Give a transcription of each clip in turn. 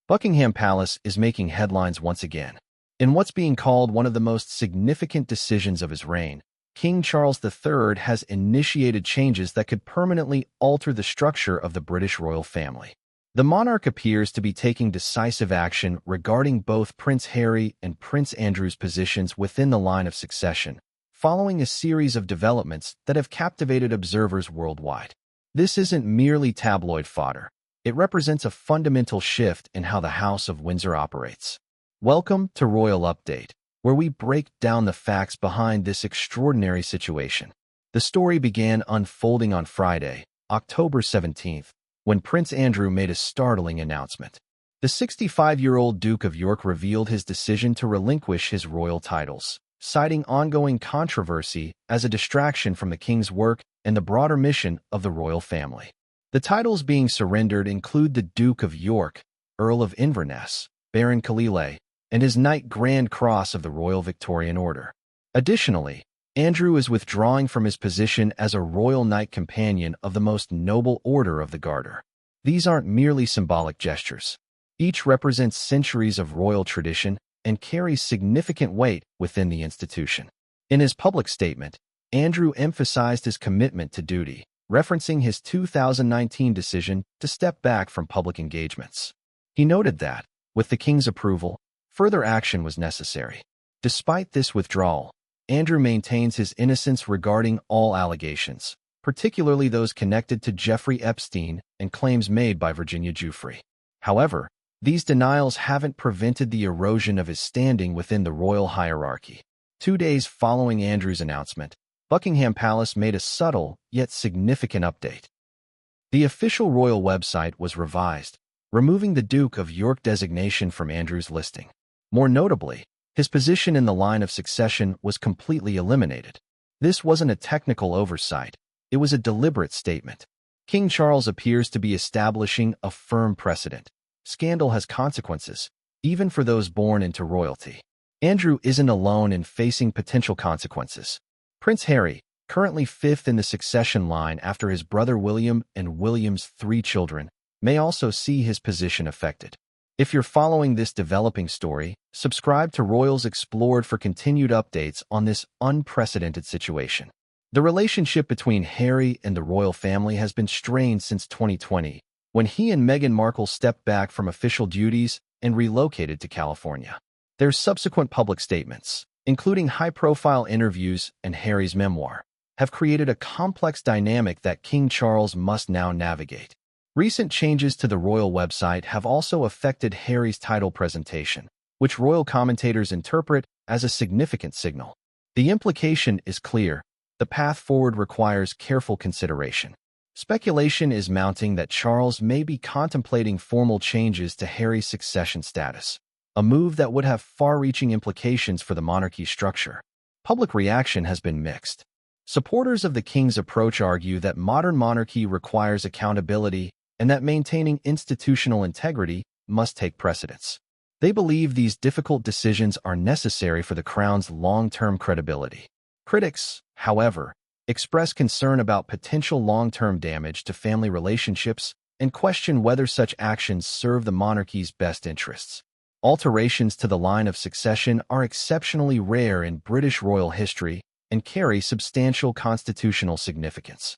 Buckingham Palace is making headlines once again. In what's being called one of the most significant decisions of his reign, King Charles III has initiated changes that could permanently alter the structure of the British royal family. The monarch appears to be taking decisive action regarding both Prince Harry and Prince Andrew's positions within the line of succession, following a series of developments that have captivated observers worldwide. This isn't merely tabloid fodder. It represents a fundamental shift in how the House of Windsor operates. Welcome to Royal Update, where we break down the facts behind this extraordinary situation. The story began unfolding on Friday, October 17th, when Prince Andrew made a startling announcement. The 65-year-old Duke of York revealed his decision to relinquish his royal titles, citing ongoing controversy as a distraction from the king's work and the broader mission of the royal family. The titles being surrendered include the Duke of York, Earl of Inverness, Baron Kalile, and his Knight Grand Cross of the Royal Victorian Order. Additionally, Andrew is withdrawing from his position as a Royal Knight Companion of the most noble Order of the Garter. These aren't merely symbolic gestures. Each represents centuries of royal tradition and carries significant weight within the institution. In his public statement, Andrew emphasized his commitment to duty, referencing his 2019 decision to step back from public engagements. He noted that, with the king's approval, further action was necessary. Despite this withdrawal, Andrew maintains his innocence regarding all allegations, particularly those connected to Jeffrey Epstein and claims made by Virginia Giuffre. However, these denials haven't prevented the erosion of his standing within the royal hierarchy. 2 days following Andrew's announcement, Buckingham Palace made a subtle yet significant update. The official royal website was revised, removing the Duke of York designation from Andrew's listing. More notably, his position in the line of succession was completely eliminated. This wasn't a technical oversight, it was a deliberate statement. King Charles appears to be establishing a firm precedent. Scandal has consequences, even for those born into royalty. Andrew isn't alone in facing potential consequences. Prince Harry, currently fifth in the succession line after his brother William and William's 3 children, may also see his position affected. If you're following this developing story, subscribe to Royals Explored for continued updates on this unprecedented situation. The relationship between Harry and the royal family has been strained since 2020, when he and Meghan Markle stepped back from official duties and relocated to California. Their subsequent public statements, including high-profile interviews and Harry's memoir, have created a complex dynamic that King Charles must now navigate. Recent changes to the royal website have also affected Harry's title presentation, which royal commentators interpret as a significant signal. The implication is clear: the path forward requires careful consideration. Speculation is mounting that Charles may be contemplating formal changes to Harry's succession status, a move that would have far-reaching implications for the monarchy's structure. Public reaction has been mixed. Supporters of the king's approach argue that modern monarchy requires accountability and that maintaining institutional integrity must take precedence. They believe these difficult decisions are necessary for the crown's long-term credibility. Critics, however, express concern about potential long-term damage to family relationships and question whether such actions serve the monarchy's best interests. Alterations to the line of succession are exceptionally rare in British royal history and carry substantial constitutional significance.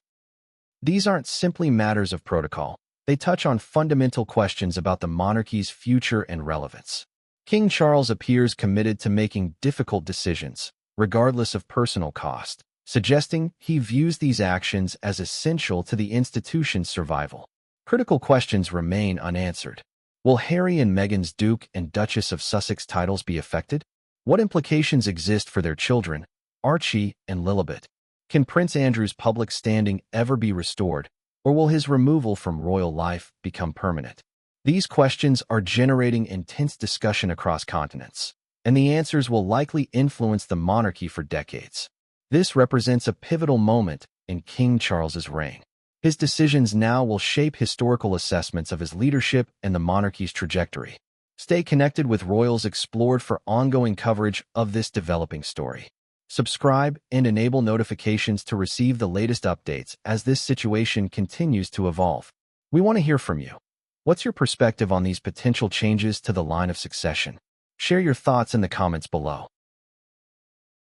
These aren't simply matters of protocol. They touch on fundamental questions about the monarchy's future and relevance. King Charles appears committed to making difficult decisions, regardless of personal cost, suggesting he views these actions as essential to the institution's survival. Critical questions remain unanswered. Will Harry and Meghan's Duke and Duchess of Sussex titles be affected? What implications exist for their children, Archie and Lilibet? Can Prince Andrew's public standing ever be restored, or will his removal from royal life become permanent? These questions are generating intense discussion across continents, and the answers will likely influence the monarchy for decades. This represents a pivotal moment in King Charles's reign. His decisions now will shape historical assessments of his leadership and the monarchy's trajectory. Stay connected with Royals Explored for ongoing coverage of this developing story. Subscribe and enable notifications to receive the latest updates as this situation continues to evolve. We want to hear from you. What's your perspective on these potential changes to the line of succession? Share your thoughts in the comments below.